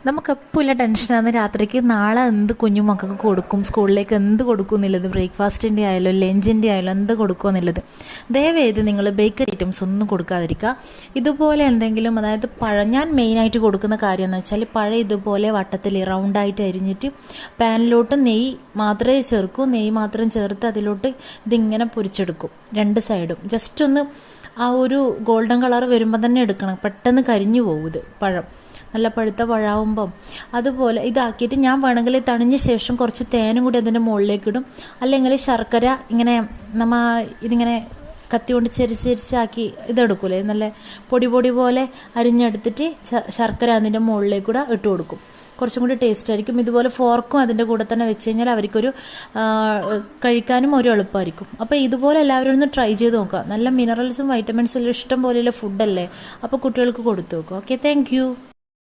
നമുക്കെപ്പോൾ ഇല്ല ടെൻഷനാണ് രാത്രിക്ക് നാളെ എന്ത് കുഞ്ഞുമക്കൾക്ക് കൊടുക്കും, സ്കൂളിലേക്ക് എന്ത് കൊടുക്കും എന്നുള്ളത്, ബ്രേക്ക്ഫാസ്റ്റിൻ്റെ ആയാലും ലഞ്ചിൻ്റെ ആയാലും എന്ത് കൊടുക്കുക എന്നുള്ളത്. ദയവേത് നിങ്ങൾ ബേക്കറി ഐറ്റംസ് ഒന്നും കൊടുക്കാതിരിക്കുക. ഇതുപോലെ എന്തെങ്കിലും, അതായത് പഴം, ഞാൻ മെയിനായിട്ട് കൊടുക്കുന്ന കാര്യം എന്ന് വെച്ചാൽ പഴം ഇതുപോലെ വട്ടത്തിൽ റൗണ്ടായിട്ട് അരിഞ്ഞിട്ട് പാനിലോട്ട് നെയ്യ് മാത്രമേ ചേർക്കൂ. നെയ്യ് മാത്രം ചേർത്ത് അതിലോട്ട് ഇതിങ്ങനെ പൊരിച്ചെടുക്കും. രണ്ട് സൈഡും ജസ്റ്റ് ഒന്ന് ആ ഒരു ഗോൾഡൻ കളർ വരുമ്പോൾ തന്നെ എടുക്കണം, പെട്ടെന്ന് കരിഞ്ഞു പോകും ഇത് പഴം. നല്ല പഴുത്ത പഴമാകുമ്പം അതുപോലെ ഇതാക്കിയിട്ട് ഞാൻ വേണമെങ്കിൽ തണിഞ്ഞ ശേഷം കുറച്ച് തേനും കൂടി അതിൻ്റെ മുകളിലേക്ക് ഇടും. അല്ലെങ്കിൽ ശർക്കര ഇങ്ങനെ ഇതിങ്ങനെ കത്തി കൊണ്ട് ചെരിച്ചാക്കി ഇതെടുക്കൂലേ, നല്ല പൊടി പൊടി പോലെ അരിഞ്ഞെടുത്തിട്ട് ശർക്കര അതിൻ്റെ മുകളിലേക്ക് കൂടെ ഇട്ട് കൊടുക്കും. കുറച്ചും കൂടി ടേസ്റ്റ് ആയിരിക്കും. ഇതുപോലെ ഫോർക്കും അതിൻ്റെ കൂടെ തന്നെ വെച്ച് കഴിഞ്ഞാൽ അവർക്കൊരു കഴിക്കാനും ഒരു എളുപ്പമായിരിക്കും. അപ്പോൾ ഇതുപോലെ എല്ലാവരും ഒന്ന് ട്രൈ ചെയ്ത് നോക്കുക. നല്ല മിനറൽസും വൈറ്റമിൻസും ഇഷ്ടം പോലെയുള്ള ഫുഡല്ലേ, അപ്പോൾ കുട്ടികൾക്ക് കൊടുത്തു നോക്കുക. Okay, thank